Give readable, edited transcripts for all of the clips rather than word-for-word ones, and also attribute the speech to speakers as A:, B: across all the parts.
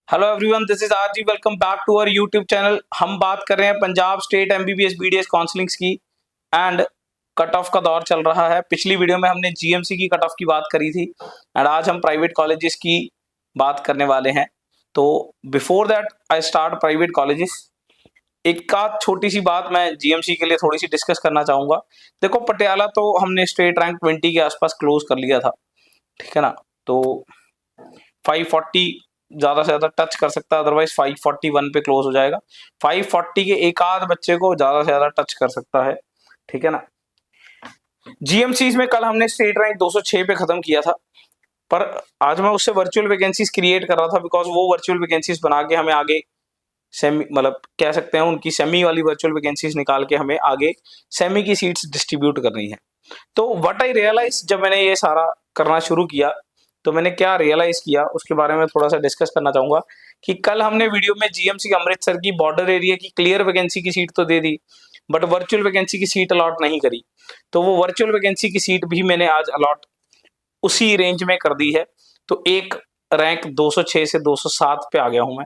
A: Hello everyone, this is RG. Welcome back to our YouTube channel. हम बात कर रहे हैं Punjab state MBBS BDS counsellings की एंड कट ऑफ का दौर चल रहा है। पिछली वीडियो में हमने जीएमसी की कट ऑफ की बात करी थी एंड आज हम प्राइवेट कॉलेजेस की बात करने वाले हैं। तो before that I start private colleges, एक आध छोटी सी बात मैं जीएमसी के लिए थोड़ी सी डिस्कस करना चाहूंगा। देखो, पटियाला तो हमने स्टेट रैंक 20 के आसपास क्लोज कर लिया था, ठीक है ना। तो 540 ज्यादा से ज्यादा टच कर सकता है, अदरवाइज 541 पे क्लोज हो जाएगा। 540 के एक आध बच्चे को ज्यादा से ज्यादा टच कर सकता है, ठीक है ना। जीएमसीज में कल हमने स्टेट रैंक 206 पे खत्म किया था, पर आज मैं उससे वर्चुअल वैकेंसीज क्रिएट कर रहा था बिकॉज वो वर्चुअल वैकेंसीज बना के हमें आगे सेमी, मतलब कह सकते हैं उनकी सेमी वाली वर्चुअल वैकेंसीज निकाल के हमें आगे सेमी की सीट्स डिस्ट्रीब्यूट करनी है। तो व्हाट आई रियलाइज, जब मैंने ये सारा करना शुरू किया तो मैंने क्या रियलाइज किया उसके बारे में थोड़ा सा डिस्कस करना चाहूंगा। कि कल हमने वीडियो में जीएमसी अमृतसर की बॉर्डर एरिया की क्लियर वैकेंसी की सीट तो दे दी, बट वर्चुअल वैकेंसी की सीट अलॉट नहीं करी। तो वो वर्चुअल वैकेंसी की सीट भी मैंने आज अलॉट उसी रेंज में कर दी है। तो एक रैंक 206 से 207 पे आ गया हूं मैं,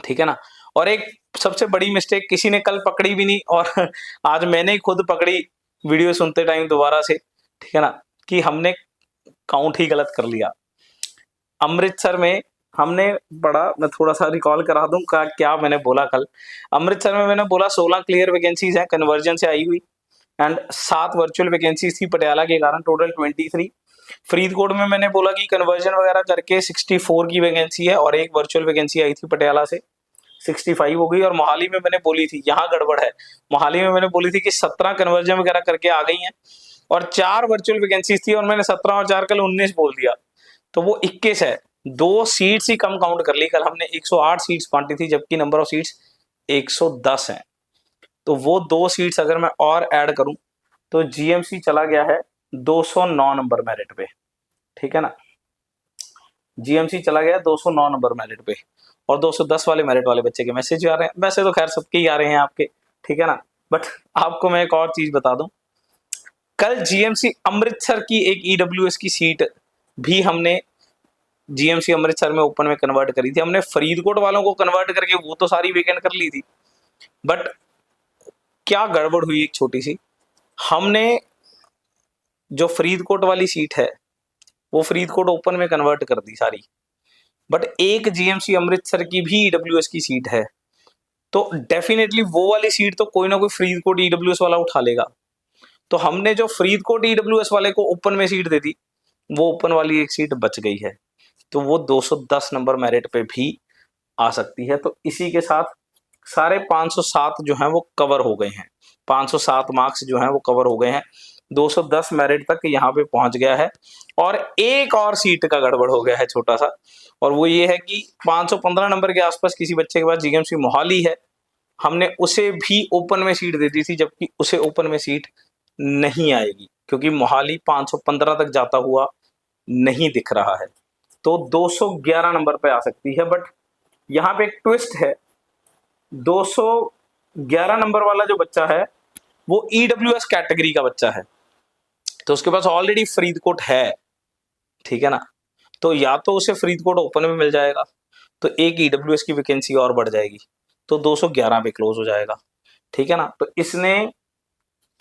A: ठीक है ना। और एक सबसे बड़ी मिस्टेक किसी ने कल पकड़ी भी नहीं और आज मैंने ही खुद पकड़ी वीडियो सुनते टाइम दोबारा से, ठीक है ना, कि हमने काउंट ही गलत कर लिया। अमृतसर में हमने पढ़ा, मैं थोड़ा सा रिकॉल करा दूं क्या मैंने बोला कल। अमृतसर में मैंने बोला 16 क्लियर वैकेंसीज हैं कन्वर्जन से आई हुई एंड 7 वर्चुअल वैकेंसीज थी पटियाला के कारण, टोटल 23। फरीदकोट में मैंने बोला कि कन्वर्जन वगैरह करके 64 की वैकेंसी है और एक वर्चुअल वैकेंसी आई थी पटियाला से, 65 हो गई। और मोहाली में मैंने बोली थी, यहाँ गड़बड़ है, मोहाली में मैंने बोली थी कि 17 कन्वर्जन वगैरह करके आ गई हैं और 4 वर्चुअल वैकेंसीज थी और मैंने 17 और 4 कल 19 बोल दिया, तो वो 21 है। 2 सीट्स ही कम काउंट कर ली। कल हमने 108 सीट्स बांटी थी जबकि नंबर ऑफ सीट्स 110 है। तो वो 2 सीट्स अगर मैं और ऐड करूं तो जीएमसी चला गया है 209 नंबर मेरिट पे, ठीक है ना। जीएमसी चला गया 209 नंबर मेरिट पे और 210 वाले मेरिट वाले बच्चे के मैसेज आ रहे हैं। वैसे तो खैर सबके ही आ रहे हैं आपके, ठीक है ना। बट आपको मैं एक और चीज बता दूं, कल जीएमसी अमृतसर की एक ईडब्ल्यूएस की सीट भी हमने जीएमसी अमृतसर में ओपन में कन्वर्ट करी थी। हमने फरीदकोट वालों को कन्वर्ट करके वो तो सारी वेकेंट कर ली थी, बट क्या गड़बड़ हुई एक छोटी सी, हमने जो फरीदकोट वाली सीट है वो फरीदकोट ओपन में कन्वर्ट कर दी सारी, बट एक जीएमसी अमृतसर की भी ईडब्ल्यूएस की सीट है। तो डेफिनेटली वो वाली सीट तो कोई ना कोई फरीदकोट ईडब्ल्यूएस वाला उठा लेगा। तो हमने जो फरीदकोट ईडब्ल्यूएस वाले को ओपन में सीट दे दी, वो ओपन वाली एक सीट बच गई है, तो वो 210 नंबर मेरिट पे भी आ सकती है। तो इसी के साथ सारे 507 जो हैं वो कवर हो गए हैं, 507 मार्क्स जो हैं वो कवर हो गए हैं, 210 मेरिट तक यहाँ पे पहुंच गया है। और एक और सीट का गड़बड़ हो गया है छोटा सा, और वो ये है कि 515 नंबर के आसपास किसी बच्चे के पास जीएमसी मोहाली है, हमने उसे भी ओपन में सीट दे दी थी जबकि उसे ओपन में सीट नहीं आएगी क्योंकि मोहाली 515 तक जाता हुआ नहीं दिख रहा है। तो 211 नंबर पे आ सकती है, बट यहाँ पे एक ट्विस्ट है। 211 नंबर वाला जो बच्चा है वो ईडब्ल्यूएस कैटेगरी का बच्चा है, तो उसके पास ऑलरेडी फरीदकोट है, ठीक है ना। तो या तो उसे फरीदकोट ओपन में मिल जाएगा तो एक ईडब्ल्यूएस की वैकेंसी और बढ़ जाएगी, तो 211 पे क्लोज हो जाएगा, ठीक है ना। तो इसने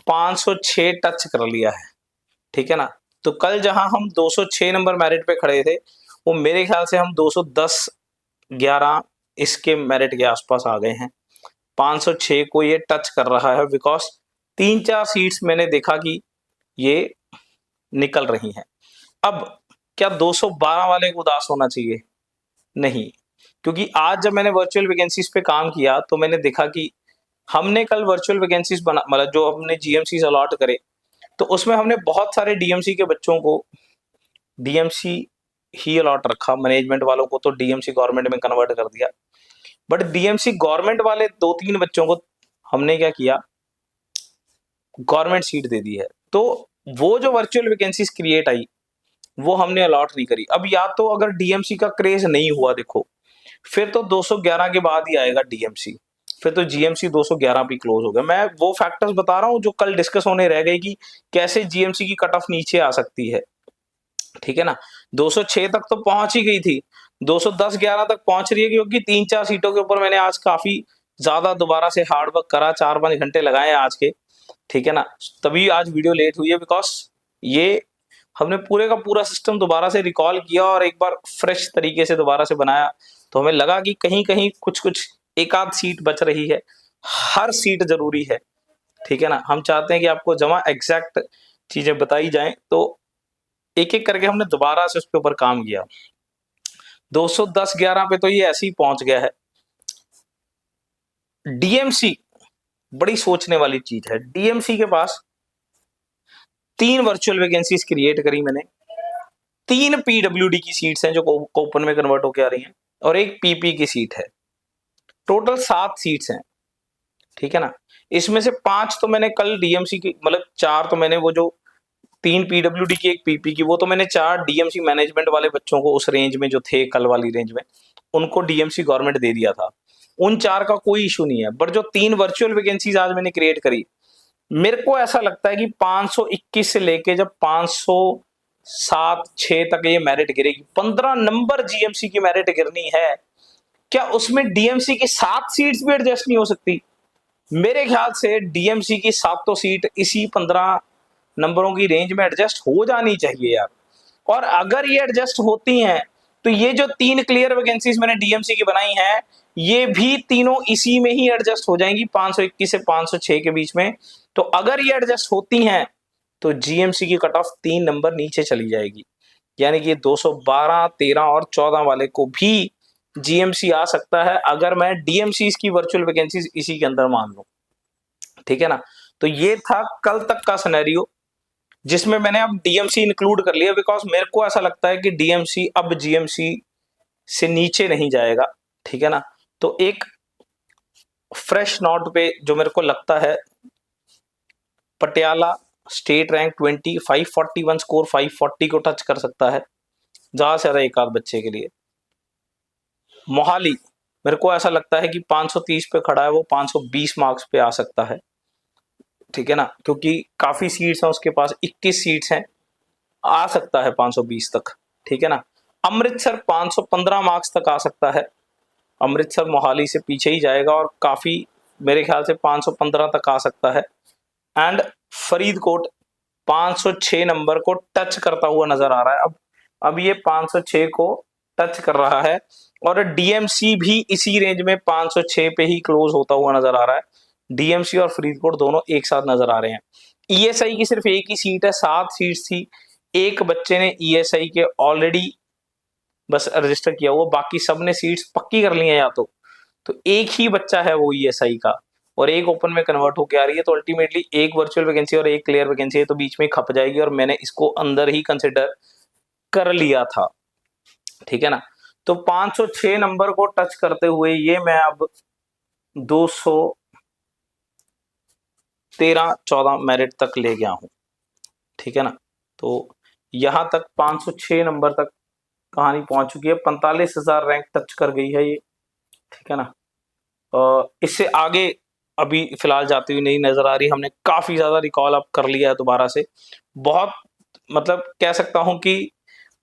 A: 506 टच कर लिया है, ठीक है ना। तो कल जहां हम 206 नंबर मेरिट पे खड़े थे, वो मेरे ख्याल से हम 210 11 इसके मेरिट के आसपास आ गए हैं। 506 को ये टच कर रहा है बिकॉज 3-4 सीट्स मैंने देखा कि ये निकल रही हैं। अब क्या 212 वाले को उदास होना चाहिए? नहीं, क्योंकि आज जब मैंने वर्चुअल वैकेंसीज पे काम किया तो मैंने देखा कि हमने कल वर्चुअल वैकेंसीज बना, मतलब जो हमने जीएमसीज अलॉट करे, तो उसमें हमने बहुत सारे डीएमसी के बच्चों को डीएमसी ही अलॉट रखा, मैनेजमेंट वालों को तो डीएमसी गवर्नमेंट में कन्वर्ट कर दिया, बट डीएमसी गवर्नमेंट वाले 2-3 बच्चों को हमने क्या किया, गवर्नमेंट सीट दे दी है। तो वो जो वर्चुअल वैकेंसीज क्रिएट आई वो हमने अलॉट नहीं करी। अब या तो अगर डीएमसी का क्रेज नहीं हुआ, देखो फिर तो 211 के बाद ही आएगा डीएमसी, फिर तो जीएमसी 211 भी क्लोज हो गया। मैं वो फैक्टर्स बता रहा हूं जो कल डिस्कस होने रह गए कि कैसे जीएमसी की कट ऑफ नीचे आ सकती है, ठीक है ना। 206 तक तो पहुंच ही गई थी, 210-11 तक पहुंच रही है, क्योंकि 3-4 सीटों के ऊपर मैंने आज काफी ज्यादा दोबारा से हार्ड वर्क करा, 4-5 घंटे लगाए आज के, ठीक है ना। तभी आज वीडियो लेट हुई है, बिकॉज ये हमने पूरे का पूरा सिस्टम दोबारा से रिकॉल किया और एक बार फ्रेश तरीके से दोबारा से बनाया, तो हमें लगा कि कहीं कहीं कुछ कुछ एक आध सीट बच रही है। हर सीट जरूरी है, ठीक है ना। हम चाहते हैं कि आपको जमा एग्जैक्ट चीजें बताई जाएं, तो एक एक करके हमने दोबारा से उसके ऊपर काम किया। 210-11 पे तो ये ऐसे ही पहुंच गया है। डीएमसी बड़ी सोचने वाली चीज है। डीएमसी के पास 3 वर्चुअल वैकेंसीज क्रिएट करी मैंने, 3 पीडब्ल्यूडी की सीट्स हैं जो ओपन में कन्वर्ट होकर आ रही हैं, और एक पीपी की सीट है। टोटल 7 सीट्स हैं, ठीक है ना। इसमें से 5 तो मैंने कल डीएमसी की, मतलब 4 तो मैंने वो जो 3 पीडब्ल्यूडी की, एक पीपी की, वो तो मैंने 4 डीएमसी मैनेजमेंट वाले बच्चों को उस रेंज में जो थे कल वाली रेंज में, उनको डीएमसी गवर्नमेंट दे दिया था। उन 4 का कोई इशू नहीं है, बट जो 3 वर्चुअल वैकेंसीज आज मैंने क्रिएट करी, मेरे को ऐसा लगता है कि 521 से लेके जब 507-6 तक ये मेरिट गिरेगी, 15 नंबर जीएमसी की मेरिट गिरनी है, क्या उसमें डीएमसी की 7 सीट्स भी एडजस्ट नहीं हो सकती? मेरे ख्याल से डीएमसी की 7 सीट इसी 15 नंबरों की रेंज में एडजस्ट हो जानी चाहिए यार। और अगर ये एडजस्ट होती हैं, तो ये जो 3 क्लियर वैकेंसीज मैंने डीएमसी की बनाई हैं, ये भी तीनों इसी में ही एडजस्ट हो जाएंगी, 521 से 506 के बीच में। तो अगर ये एडजस्ट होती हैं, तो जीएमसी की कट ऑफ 3 नंबर नीचे चली जाएगी, यानी कि 212, 13 और 14 वाले को भी जीएमसी आ सकता है, अगर मैं डीएमसी की वर्चुअल वैकेंसीज इसी के अंदर मान लूं, ठीक है ना। तो ये था कल तक का सिनेरियो, जिसमें मैंने अब डीएमसी इंक्लूड कर लिया, बिकॉज मेरे को ऐसा लगता है कि डीएमसी अब जीएमसी से नीचे नहीं जाएगा, ठीक है ना। तो एक फ्रेश नोट पे जो मेरे को लगता है, पटियाला स्टेट रैंक 20, 541 स्कोर 540 को टच कर सकता है, ज्यादा से ज्यादा एक आध बच्चे के लिए। मोहाली मेरे को ऐसा लगता है कि 530 पे खड़ा है, वो 520 मार्क्स पे आ सकता है, ठीक है ना, क्योंकि काफी सीट्स हैं उसके पास, 21 सीट्स हैं, आ सकता है 520 तक, ठीक है ना। अमृतसर 515 मार्क्स तक आ सकता है, अमृतसर मोहाली से पीछे ही जाएगा और काफी मेरे ख्याल से 515 तक आ सकता है। एंड फरीदकोट 506 नंबर को टच करता हुआ नजर आ रहा है। अब ये 506 को टच कर रहा है, और डीएमसी भी इसी रेंज में 506 पे ही क्लोज होता हुआ नजर आ रहा है। डीएमसी और फरीदकोट दोनों एक साथ नजर आ रहे हैं। ईएसआई की सिर्फ एक ही सीट है, 7 सीट्स थी, एक बच्चे ने ईएसआई के ऑलरेडी बस रजिस्टर किया हुआ, बाकी सब ने सीट्स पक्की कर ली हैं, या तो एक ही बच्चा है वो ईएसआई का, और एक ओपन में कन्वर्ट होकर आ रही है। तो अल्टीमेटली एक वर्चुअल वैकेंसी और एक क्लियर वैकेंसी है, तो बीच में खप जाएगी, और मैंने इसको अंदर ही कंसिडर कर लिया था, ठीक है ना। तो 506 नंबर को टच करते हुए ये मैं अब 213-14 मेरिट तक ले गया हूं, ठीक है ना। तो यहां तक 506 नंबर तक कहानी पहुंच चुकी है, 45,000 रैंक टच कर गई है ये, ठीक है ना। इससे आगे अभी फिलहाल जाती हुई नहीं नजर आ रही। हमने काफी ज्यादा रिकॉल अप कर लिया है दोबारा से, बहुत मतलब कह सकता हूं कि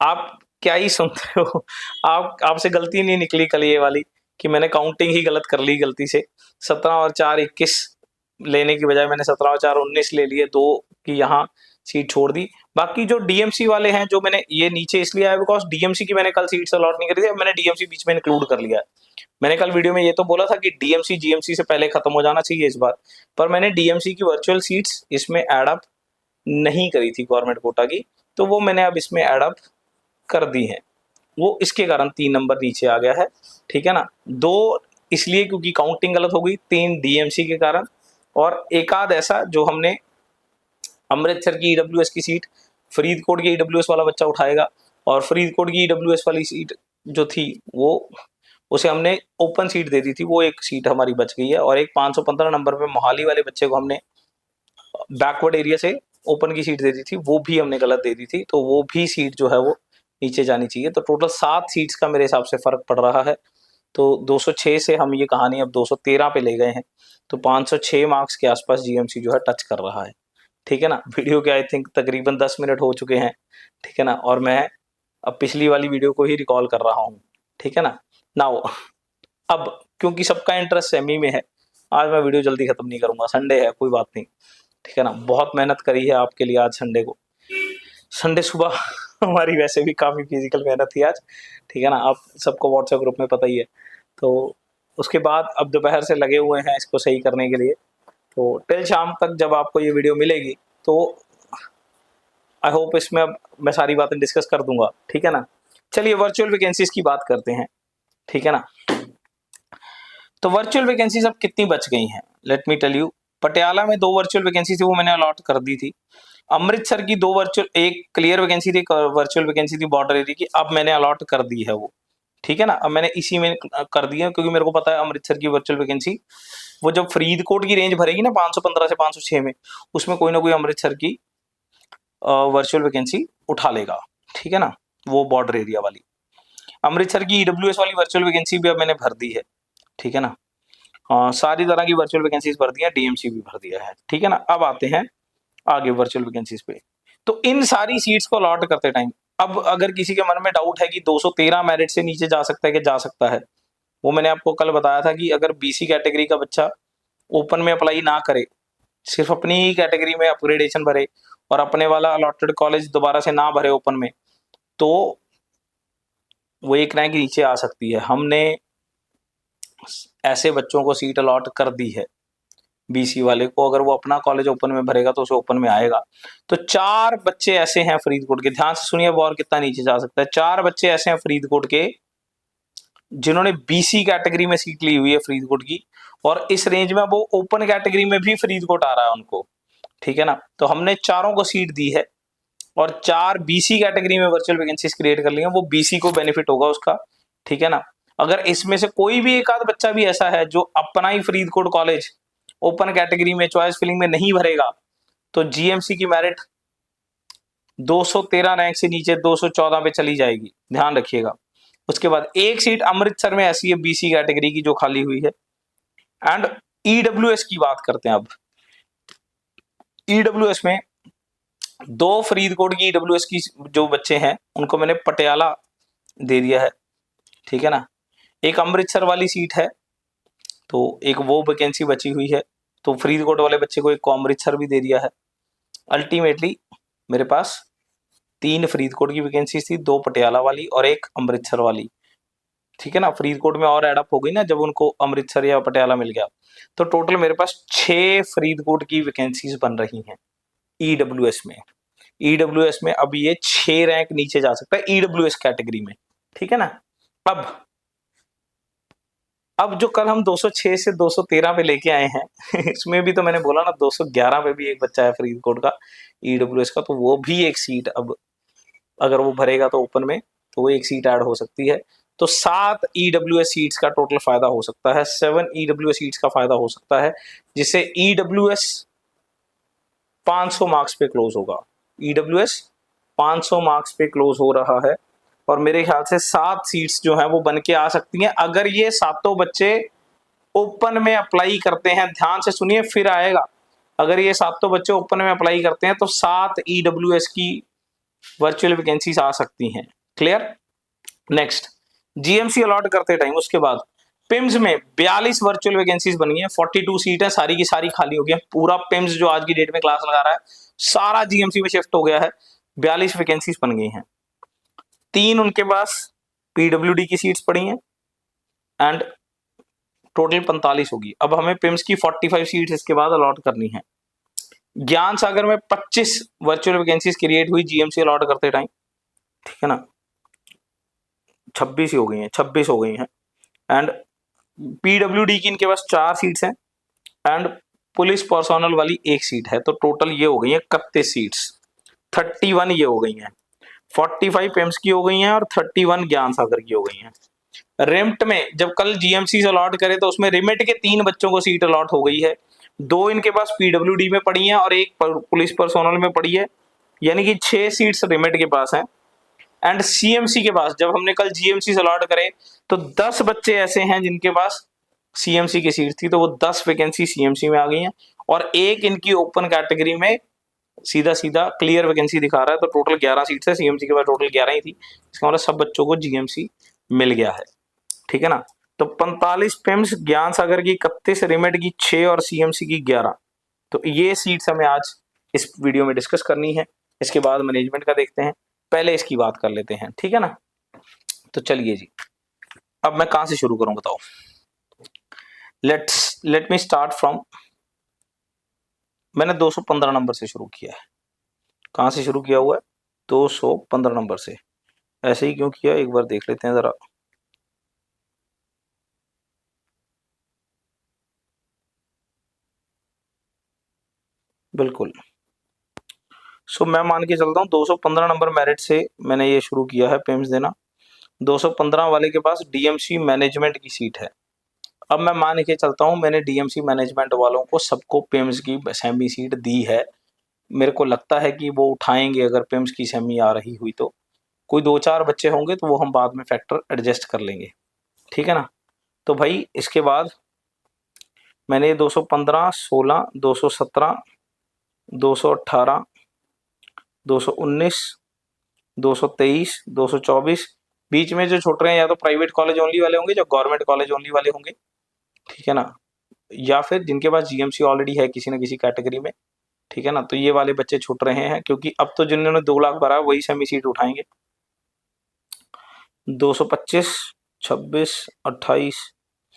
A: आप क्या ही सुनते हो, आपसे गलती नहीं निकली कल ये वाली कि मैंने काउंटिंग ही गलत कर ली गलती से। 17 और 4 21 लेने की बजाय मैंने 17 और 4 19 ले लिए, 2 की यहाँ सीट छोड़ दी। बाकी जो डीएमसी वाले हैं, जो मैंने ये नीचे इसलिए आया बिकॉज डीएमसी की मैंने कल सीट्स अलॉट नहीं करी थी, मैंने डीएमसी बीच में इंक्लूड कर लिया है। मैंने कल वीडियो में ये तो बोला था कि डीएमसी जीएमसी से पहले खत्म हो जाना चाहिए इस बार, पर मैंने डीएमसी की वर्चुअल सीट्स इसमें एड अप नहीं करी थी गवर्नमेंट कोटा की, तो वो मैंने अब इसमें एड अप कर दी है। वो इसके कारण 3 नंबर नीचे आ गया है, ठीक है ना। 2 इसलिए क्योंकि काउंटिंग गलत हो गई, 3 डीएमसी के कारण, और एक आध ऐसा जो हमने अमृतसर की ईडब्ल्यूएस की सीट फरीदकोट की ईडब्ल्यूएस वाला बच्चा उठाएगा, और फरीदकोट की ईडब्ल्यूएस वाली सीट जो थी वो उसे हमने ओपन सीट दे दी थी, वो एक सीट हमारी बच गई है। और एक 515 नंबर पे मोहाली वाले बच्चे को हमने बैकवर्ड एरिया से ओपन की सीट दे दी थी, वो भी हमने गलत दे दी थी, तो वो भी सीट जो है वो नीचे जानी चाहिए। तो टोटल 7 सीट्स का मेरे हिसाब से फर्क पड़ रहा है। तो 206 से हम ये कहानी अब 213 पे ले गए हैं, तो 506 मार्क्स के आसपास जीएमसी जो है टच कर रहा है, ठीक है ना। वीडियो के आई थिंक तकरीबन 10 मिनट हो चुके हैं, ठीक है ना, और मैं अब पिछली वाली वीडियो को ही रिकॉल कर रहा हूँ। ठीक है ना। नाउ अब क्योंकि सबका इंटरेस्ट सेमी में है, आज मैं वीडियो जल्दी खत्म नहीं करूंगा, संडे है, कोई बात नहीं, ठीक है ना। बहुत मेहनत करी है आपके लिए आज संडे को, संडे सुबह हमारी वैसे भी काफी फिजिकल मेहनत थी आज, ठीक है ना। आप सबको व्हाट्सएप ग्रुप में पता ही है। तो उसके बाद अब दोपहर से लगे हुए हैं इसको सही करने के लिए। तो टिल शाम तक जब आपको ये वीडियो मिलेगी तो आई होप इसमें अब मैं सारी बातें डिस्कस कर दूंगा, ठीक है ना। चलिए वर्चुअल वैकेंसीज की बात करते हैं, ठीक है ना। तो वर्चुअल वैकेंसीज अब कितनी बच गई हैं, let me tell you. Patiala में 2 वर्चुअल वैकेंसी थी, वो मैंने अलॉट कर दी थी। अमृतसर की 2 वर्चुअल, एक क्लियर वैकेंसी थी, एक वर्चुअल वैकेंसी थी बॉर्डर एरिया की, अब मैंने अलॉट कर दी है वो, ठीक है ना। अब मैंने इसी में कर दिया क्योंकि मेरे को पता है अमृतसर की वर्चुअल वैकेंसी, वो जब फरीदकोट की रेंज भरेगी ना 515 से 506 में, उसमें कोई ना कोई अमृतसर की वर्चुअल वैकेंसी उठा लेगा, ठीक है ना, वो बॉर्डर एरिया वाली। अमृतसर की ईडब्ल्यूएस वाली वर्चुअल वैकेंसी भी अब मैंने भर दी है, ठीक है ना। सारी तरह की वर्चुअल वैकेंसीज भर दी है, डीएमसी भी भर दिया है, ठीक है ना। अब आते हैं आगे वर्चुअल वैकेंसीज पे। तो इन सारी सीट्स को अलॉट करते टाइम अब अगर किसी के मन में डाउट है कि 213 मेरिट से नीचे जा सकता है कि जा सकता है, वो मैंने आपको कल बताया था कि अगर बीसी कैटेगरी का बच्चा ओपन में अप्लाई ना करे, सिर्फ अपनी ही कैटेगरी में अपग्रेडेशन भरे और अपने वाला अलॉटेड कॉलेज दोबारा से ना भरे ओपन में, तो वो एक रैंक नीचे आ सकती है। हमने ऐसे बच्चों को सीट अलॉट कर दी है, बीसी वाले को अगर वो अपना कॉलेज ओपन में भरेगा तो उसे ओपन में आएगा। तो 4 बच्चे ऐसे हैं फरीदकोट के, ध्यान से सुनिए और कितना नीचे जा सकता है। 4 बच्चे ऐसे हैं फरीदकोट के जिन्होंने बीसी कैटेगरी में सीट ली हुई है फरीदकोट की, और इस रेंज में वो ओपन कैटेगरी में भी फरीदकोट आ रहा है उनको, ठीक है ना। तो हमने चारों को सीट दी है और 4 बीसी कैटेगरी में वर्चुअल वैकेंसीज क्रिएट कर ली है, वो बीसी को बेनिफिट होगा उसका, ठीक है ना। अगर इसमें से कोई भी एक आध बच्चा भी ऐसा है जो अपना ही फरीदकोट कॉलेज ओपन कैटेगरी में चॉइस फिलिंग में नहीं भरेगा, तो जीएमसी की मेरिट 213 रैंक से नीचे 214 पे चली जाएगी, ध्यान रखिएगा। उसके बाद एक सीट अमृतसर में ऐसी है बीसी कैटेगरी की जो खाली हुई है। एंड ईडब्ल्यूएस की बात करते हैं अब। ईडब्ल्यूएस में 2 फरीदकोट की ईडब्ल्यूएस की जो बच्चे हैं उनको मैंने पटियाला दे दिया है, ठीक है ना। एक अमृतसर वाली सीट है, तो एक वो वैकेंसी बची हुई है, तो फरीदकोट वाले बच्चे को एक को अमृतसर भी दे दिया है। अल्टीमेटली मेरे पास 3 फरीदकोट की वैकेंसी थी, 2 पटियाला वाली और 1 अमृतसर वाली, ठीक है ना। फरीदकोट में और एडअप हो गई ना जब उनको अमृतसर या पटियाला मिल गया, तो टोटल मेरे पास 6 फरीदकोट की वैकेंसीज बन रही हैं ईडब्ल्यूएस में। ईडब्ल्यूएस में अब ये 6 रैंक नीचे जा सकता है ईडब्ल्यूएस कैटेगरी में, ठीक है ना। अब जो कल हम 206 से 213 पे लेके आए हैं इसमें भी तो मैंने बोला ना 211 पे भी एक बच्चा है फरीदकोट का ईडब्ल्यूएस का, तो वो भी एक सीट अब अगर वो भरेगा तो ओपन में, तो वो एक सीट ऐड हो सकती है। तो 7 ईडब्ल्यूएस सीट्स का टोटल फायदा हो सकता है, 7 ईडब्ल्यूएस सीट्स का फायदा हो सकता है, जिससे ईडब्ल्यूएस 500 मार्क्स पे क्लोज होगा। ईडब्ल्यूएस 500 मार्क्स पे क्लोज हो रहा है और मेरे ख्याल से 7 सीट्स जो हैं वो बन के आ सकती हैं अगर ये सातों बच्चे ओपन में अप्लाई करते हैं। ध्यान से सुनिए फिर आएगा, अगर ये सातों बच्चे ओपन में अप्लाई करते हैं तो 7 ईडब्ल्यूएस की वर्चुअल वैकेंसीज आ सकती हैं। क्लियर। नेक्स्ट जीएमसी अलॉट करते टाइम उसके बाद पिम्स में 42 वर्चुअल वैकेंसीज बनी है, 42 सीट है, सारी की सारी खाली हो गई है। पूरा पिम्स जो आज की डेट में क्लास लगा रहा है सारा जीएमसी में शिफ्ट हो गया है, 42 वैकेंसीज बन गई हैं। 3 उनके पास पीडब्ल्यूडी की सीट्स पड़ी हैं एंड टोटल 45 होगी। अब हमें पिम्स की 45 सीट्स इसके बाद अलॉट करनी है। ज्ञान सागर में 25 वर्चुअल वैकेंसीज क्रिएट हुई जीएमसी अलॉट करते टाइम, ठीक है ना। 26 ही हो गई हैं, 26 हो गई हैं। एंड पीडब्ल्यूडी की इनके पास 4 सीट्स हैं एंड पुलिस पर्सोनल वाली 1 सीट है, तो टोटल ये हो गई है 31 सीट्स। 31 ये हो गई हैं, 45 पिम्स की हो गई हैं और 31 ज्ञान सागर की हो गई हैं। रिम्ट में जब कल जीएमसी अलॉट करे तो उसमें रिमिट के 3 बच्चों को सीट अलॉट हो गई है, 2 इनके पास पीडब्ल्यूडी में पड़ी हैं और 1 पुलिस पर्सोनल में पड़ी है, यानी कि 6 सीट्स रिमिट के पास हैं। एंड सीएमसी के पास जब हमने कल जीएमसी अलॉट करे तो 10 बच्चे ऐसे हैं जिनके पास सीएमसी की सीट थी, तो वो 10 वैकेंसी सीएमसी में आ गई हैं और 1 इनकी ओपन कैटेगरी में सीधा सीधा क्लियर वैकेंसी दिखा रहा है, तो टोटल 11 सीट्स है। सीएमसी के पास टोटल 11 ही थी, इसका मतलब सब बच्चों को जीएमसी मिल गया है, ठीक है ना। तो 45 पिम्स, ज्ञान सागर की 31, रिमेट की 6 और सीएमसी की 11। तो ये सीट्स हमें आज इस वीडियो में डिस्कस करनी है। इसके बाद मैनेजमेंट का देखते हैं, पहले इसकी बात कर लेते हैं, ठीक है ना। तो चलिए जी, अब मैं कहां से शुरू करूं बताओ। लेट मी स्टार्ट फ्रॉम, मैंने 215 नंबर से शुरू किया है। कहां से शुरू किया हुआ है? 215 नंबर से। ऐसे ही क्यों किया, एक बार देख लेते हैं जरा। बिल्कुल। सो मैं मान के चलता हूँ 215 नंबर मेरिट से मैंने ये शुरू किया है पिम्स देना। 215 वाले के पास डीएमसी मैनेजमेंट की सीट है। अब मैं मान के चलता हूँ मैंने डीएमसी मैनेजमेंट वालों को सबको पिम्स की सेमी सीट दी है। मेरे को लगता है कि वो उठाएंगे अगर पिम्स की सेमी आ रही हुई तो। कोई 2-4 बच्चे होंगे तो वो हम बाद में फैक्टर एडजस्ट कर लेंगे, ठीक है ना। तो भाई इसके बाद मैंने 215, 16, 217, 218, 219, 223, 224, बीच में जो छूट रहे हैं या तो प्राइवेट कॉलेज ओनली वाले होंगे, जो गवर्नमेंट कॉलेज ओनली वाले होंगे, ठीक है ना, या फिर जिनके पास जीएमसी ऑलरेडी है किसी न किसी कैटेगरी में, ठीक है ना। तो ये वाले बच्चे छूट रहे हैं क्योंकि अब तो जिन्होंने 2 लाख भरा वही सेमी सीट उठाएंगे। 225, 26, 28,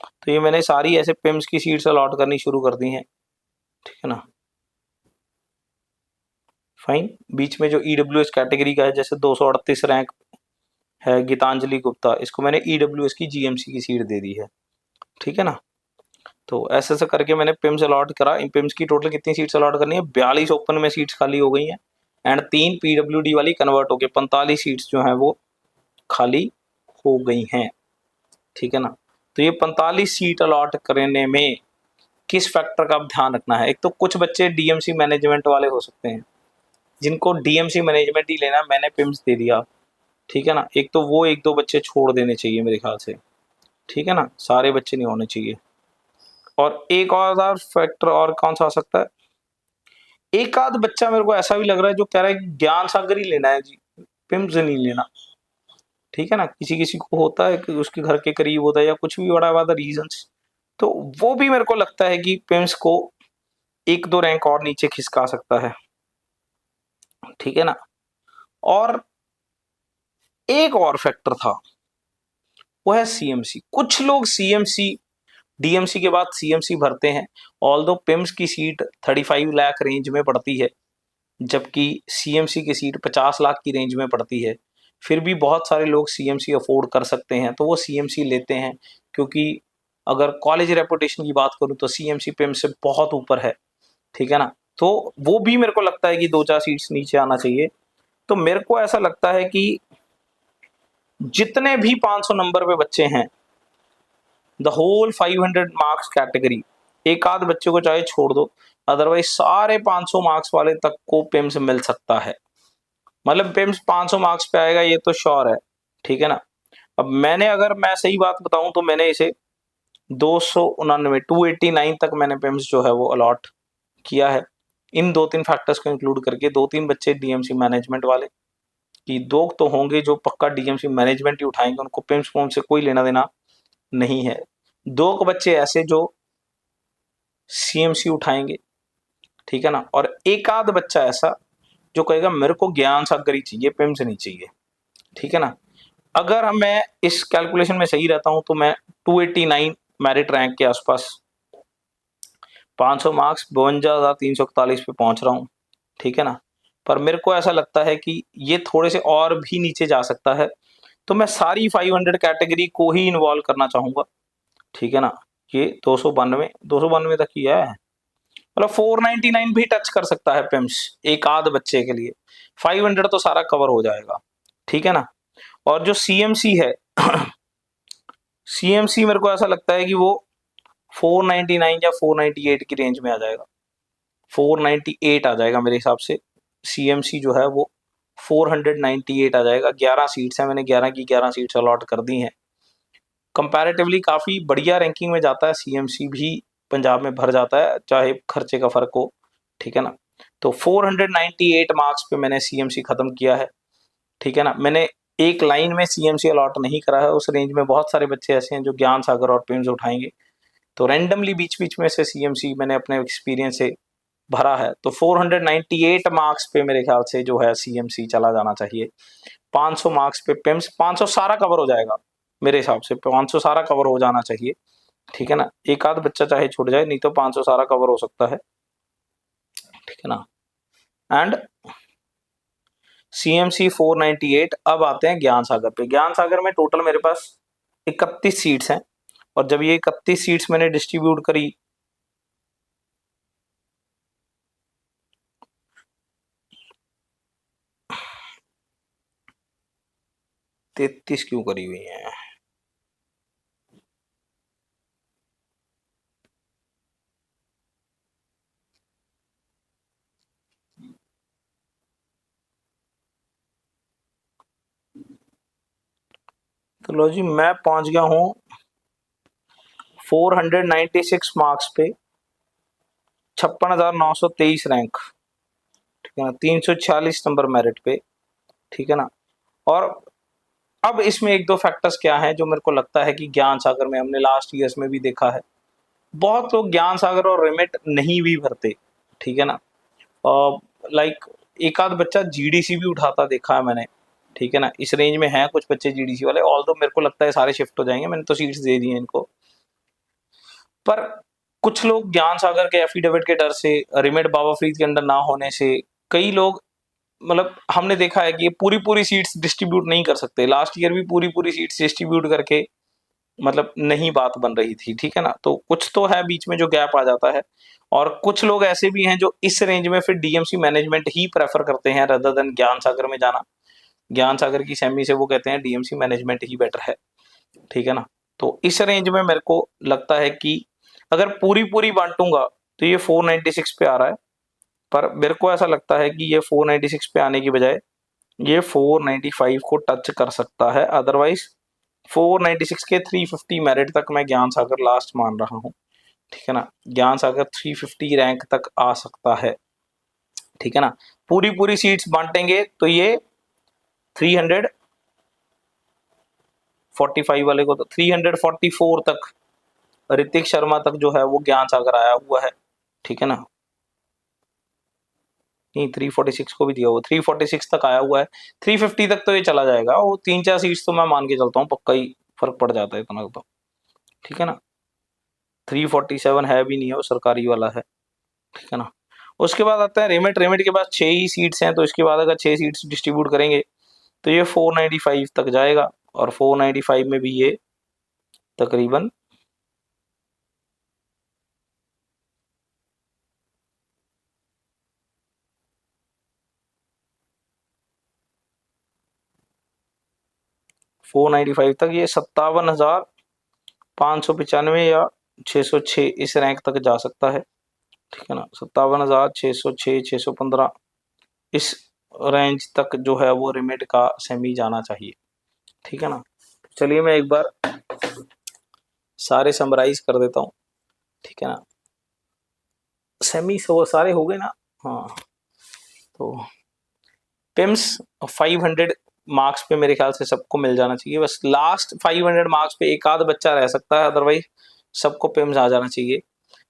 A: तो ये मैंने सारी ऐसे पिम्स की सीट्स अलॉट करनी शुरू कर दी हैं, ठीक है ना। फाइन। बीच में जो ईडब्ल्यूएस कैटेगरी का है, जैसे 238 रैंक है गीतांजलि गुप्ता, इसको मैंने ईडब्ल्यूएस की जीएमसी की सीट दे दी है, ठीक है ना। तो ऐसे ऐसे करके मैंने पिम्स अलॉट करा। इन पिम्स की टोटल कितनी सीट्स अलॉट करनी है? 42 ओपन में सीट्स खाली हो गई हैं एंड 3 पीडब्ल्यूडी वाली कन्वर्ट हो गए। 45 सीट्स जो हैं वो खाली हो गई हैं, ठीक है ना। तो ये 45 सीट अलॉट करने में किस फैक्टर का ध्यान रखना है? एक तो कुछ बच्चे डीएमसी मैनेजमेंट वाले हो सकते हैं जिनको डीएमसी मैनेजमेंट ही लेना, मैंने पिम्स दे दिया, ठीक है ना। एक तो वो 1-2 बच्चे छोड़ देने चाहिए मेरे ख्याल से, ठीक है ना, सारे बच्चे नहीं होने चाहिए। और एक और फैक्टर और कौन सा आ सकता है? एक आध बच्चा मेरे को ऐसा भी लग रहा है जो कह रहा है कि ज्ञान सागर ही लेना है जी, पिम्स नहीं लेना, ठीक है ना। किसी किसी को होता है कि उसके घर के करीब होता है या कुछ भी बड़ा बड़ा रीजंस, तो वो भी मेरे को लगता है कि पिम्स को 1-2 रैंक और नीचे खिसका सकता है, ठीक है ना। और एक और फैक्टर था, वो है सीएमसी। कुछ लोग सीएमसी डीएमसी के बाद सीएमसी भरते हैं। ऑल्दो पिम्स की सीट 35 लाख रेंज में पड़ती है, जबकि सीएमसी की सीट 50 लाख की रेंज में पड़ती है। फिर भी बहुत सारे लोग सीएमसी अफोर्ड कर सकते हैं तो वो सीएमसी लेते हैं, क्योंकि अगर कॉलेज रेपुटेशन की बात करूं तो सीएमसी पिम्स से बहुत ऊपर है, ठीक है ना। तो वो भी मेरे को लगता है कि 2-4 सीट्स नीचे आना चाहिए। तो मेरे को ऐसा लगता है कि जितने भी 500 नंबर पे बच्चे हैं, द होल 500 मार्क्स कैटेगरी, एक आध बच्चे को चाहे छोड़ दो, अदरवाइज सारे 500 मार्क्स वाले तक को पिम्स मिल सकता है। मतलब पिम्स 500 मार्क्स पे आएगा ये तो श्योर है, ठीक है ना। अब मैंने, अगर मैं सही बात बताऊं तो मैंने इसे 299 289 तक मैंने पिम्स जो है वो अलॉट किया है। इन 2-3 फैक्टर्स को इंक्लूड करके 2-3 बच्चे डीएमसी मैनेजमेंट वाले, कि 2 तो होंगे जो पक्का डीएमसी मैनेजमेंट ही उठाएंगे, उनको पिम्स फोम से कोई लेना देना नहीं है। 2 बच्चे ऐसे जो सीएमसी उठाएंगे, ठीक है ना। और एक आध बच्चा ऐसा जो कहेगा मेरे को ज्ञान सागर ही चाहिए, पिम्स नहीं चाहिए, ठीक है ना। अगर मैं इस कैलकुलेशन में सही रहता हूं तो मैं 289 मेरिट रैंक के आसपास 500 मार्क्स 52,341 पे पहुंच रहा हूं, ठीक है ना। पर मेरे को ऐसा लगता है कि ये थोड़े से और भी नीचे जा सकता है, तो मैं सारी 500 कैटेगरी को ही इन्वॉल्व करना चाहूंगा, ठीक है ना। ये 292 तक ही है, मतलब 499 भी टच कर सकता है पिम्स एक आध बच्चे के लिए। 500 तो सारा कवर हो जाएगा, ठीक है ना। और जो सीएमसी है सीएमसी मेरे को ऐसा लगता है कि वो 499 या 498 की रेंज में आ जाएगा। 498 आ जाएगा मेरे हिसाब से। सीएमसी जो है वो 498 आ जाएगा। 11 सीट्स हैं, मैंने 11 की 11 सीट्स अलॉट कर दी हैं। कंपैरेटिवली काफ़ी बढ़िया रैंकिंग में जाता है सीएमसी भी, पंजाब में भर जाता है चाहे खर्चे का फ़र्क हो, ठीक है ना। तो 498 मार्क्स पे मैंने सीएमसी ख़त्म किया है, ठीक है ना। मैंने एक लाइन में सीएमसी अलॉट नहीं करा है, उस रेंज में बहुत सारे बच्चे ऐसे हैं जो ज्ञान सागर और पिम्स उठाएंगे। तो रैंडमली बीच बीच में से सीएमसी मैंने अपने एक्सपीरियंस से भरा है। तो 498 मार्क्स पे मेरे ख्याल से जो है सीएमसी चला जाना चाहिए। 500 मार्क्स पे पिम्स, 500 सारा कवर हो जाएगा मेरे हिसाब से, 500 सारा कवर हो जाना चाहिए, ठीक है ना। एक आध बच्चा चाहे छूट जाए, नहीं तो 500 सारा कवर हो सकता है, ठीक है ना। And CMC 498। अब आते हैं ज्ञान सागर पे। ज्ञान सागर में टोटल मेरे पास 31 सीट्स हैं, और जब ये 31 सीट्स मैंने डिस्ट्रीब्यूट करी, तैतीस क्यों करी हुई है, तो लो जी, मैं पहुंच गया हूं 496 मार्क्स पे, 56,923 रैंक, ठीक है ना, 346 नंबर मेरिट पे, ठीक है ना। और अब इसमें एक दो फैक्टर्स क्या हैं जो मेरे को लगता है कि ज्ञान सागर में हमने लास्ट ईयर्स में भी देखा है, बहुत लोग ज्ञान सागर और रिमिट नहीं भी भरते, ठीक है ना। लाइक एक आध बच्चा जीडीसी भी उठाता देखा है मैंने, ठीक है ना। इस रेंज में है कुछ बच्चे जीडीसी वाले, ऑल दो मेरे को लगता है सारे शिफ्ट हो जाएंगे, मैंने तो सीट्स दे दी हैं इनको। पर कुछ लोग ज्ञान सागर के एफिडेविट के डर से, रिमिट बाबा फरीद के अंडर ना होने से, कई लोग, मतलब हमने देखा है कि ये पूरी पूरी सीट्स डिस्ट्रीब्यूट नहीं कर सकते। लास्ट ईयर भी पूरी पूरी सीट्स डिस्ट्रीब्यूट करके मतलब नहीं बात बन रही थी, ठीक है ना। तो कुछ तो है बीच में जो गैप आ जाता है, और कुछ लोग ऐसे भी हैं जो इस रेंज में फिर डीएमसी मैनेजमेंट ही प्रेफर करते हैं रदर देन ज्ञान सागर में जाना। ज्ञान सागर की सेमी से वो कहते हैं डीएमसी मैनेजमेंट ही बेटर है, ठीक है ना। तो इस रेंज में मेरे को लगता है कि अगर पूरी पूरी बांटूंगा तो ये 496 पे आ रहा है, पर मेरे को ऐसा लगता है कि ये 496 पे आने की बजाय ये 495 को टच कर सकता है। अदरवाइज 496 के 350 मेरिट तक मैं ज्ञान सागर लास्ट मान रहा हूँ, ठीक है ना। ज्ञान सागर 350 रैंक तक आ सकता है, ठीक है ना। पूरी पूरी सीट्स बांटेंगे तो ये 345 वाले को तो 344 तक, ऋतिक शर्मा तक जो है वो ज्ञान सागर आया हुआ है, ठीक है ना। नहीं, 346 को भी दिया हुआ, 346 तक आया हुआ है, 350 तक तो ये चला जाएगा। वो 3-4 सीट्स तो मैं मान के चलता हूँ पक्का ही फर्क पड़ जाता है इतना तो, ठीक है ना। 347 है भी नहीं है, वो सरकारी वाला है, ठीक है ना। उसके बाद आता है रेमिट। रेमिट के पास 6 ही सीट्स हैं, तो इसके बाद अगर 6 सीट्स डिस्ट्रीब्यूट करेंगे तो ये 495 तक जाएगा, और 495 में भी ये तकरीबन 495 तक ये 57,595 या 606 इस रैंक तक जा सकता है, ठीक है ना। 57,606, 615 इस रेंज तक जो है वो रिमिट का सेमी जाना चाहिए, ठीक है ना। चलिए मैं एक बार सारे समराइज कर देता हूँ, ठीक है ना। सेमी से वो सारे हो गए ना, हाँ। तो पिम्स 500 मार्क्स पे मेरे ख्याल से सबको मिल जाना चाहिए, बस लास्ट 500 मार्क्स पे एक आध बच्चा रह सकता है, अदरवाइज सबको पिम्स आ जाना चाहिए।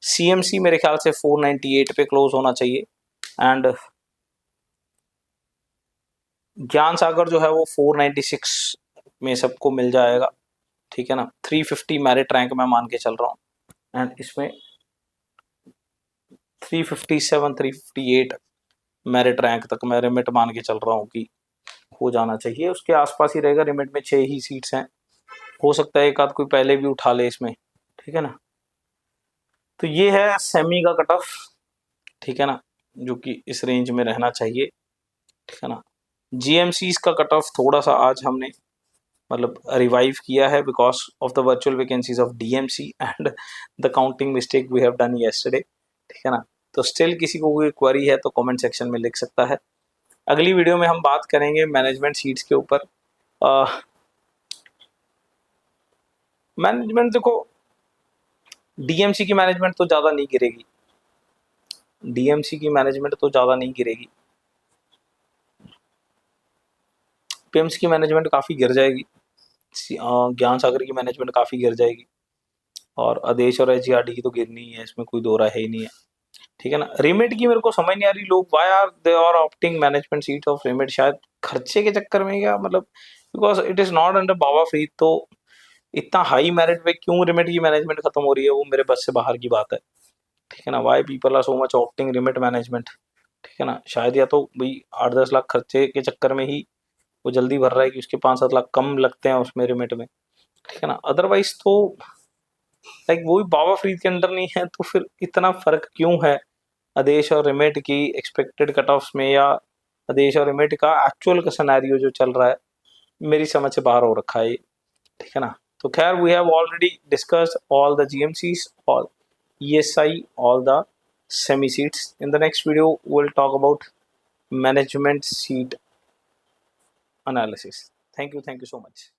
A: सीएमसी मेरे ख्याल से 498 पे क्लोज होना चाहिए, एंड ज्ञान सागर जो है वो 496 में सबको मिल जाएगा, ठीक है ना। 350 मेरिट रैंक मैं मान के चल रहा हूँ, एंड इसमें 357 358 मेरिट रैंक तक मैं रिमिट मान के चल रहा हूँ कि हो जाना चाहिए। उसके आसपास ही रहेगा, रिमिट में 6 ही सीट्स हैं, हो सकता है एक आध कोई पहले भी उठा ले इसमें, ठीक है ना। तो ये है सेमी का कट ऑफ, ठीक है ना, जो कि इस रेंज में रहना चाहिए, ठीक है ना। जीएमसी का कट ऑफ थोड़ा सा आज हमने मतलब रिवाइव किया है because of the virtual vacancies of DMC and the counting mistake we have done yesterday, ठीक है ना। तो स्टिल किसी को कोई क्वेरी है तो कमेंट सेक्शन में लिख सकता है। अगली वीडियो में हम बात करेंगे मैनेजमेंट सीट्स के ऊपर। मैनेजमेंट देखो, डीएमसी की मैनेजमेंट तो ज़्यादा नहीं गिरेगी, डीएमसी की मैनेजमेंट तो ज़्यादा नहीं गिरेगी, पिम्स की मैनेजमेंट काफ़ी गिर जाएगी, ज्ञान सागर की मैनेजमेंट काफ़ी गिर जाएगी, और आदेश और एचजीआरडी की तो गिरनी ही है, इसमें कोई दो राय है ही नहीं है। ठीक है ना। रेमेड की मेरे को समझ नहीं आ रही, लोग why are they are opting management seat of रेमेड, शायद खर्चे के चक्कर में, क्या मतलब, because it is not under Baba Farid, तो इतना हाई मेरिट पे क्यों रेमेड की मैनेजमेंट खत्म हो रही है, वो मेरे बस से बाहर की बात है। ठीक है ना। Why people are so much opting रेमेड मैनेजमेंट। ठीक है ना। शायद या तो भाई 8-10 लाख खर्चे के चक्कर में ही वो जल्दी भर रहा है कि उसके 5-7 लाख कम लगते हैं उसमें रेमेड में। ठीक है ना। अदरवाइज तो लाइक वो भी बाबा फरीद के अंडर नहीं है, तो फिर इतना फर्क क्यों है आदेश और रेमेड की एक्सपेक्टेड कट ऑफ्स में, या आदेश और रेमेड का एक्चुअल का सिनेरियो जो चल रहा है मेरी समझ से बाहर हो रखा है ये। ठीक है ना। तो खैर we have already discussed all the GMCs, all ESI, all the semi seats. In the next video we'll talk about management seat analysis. Thank you so much.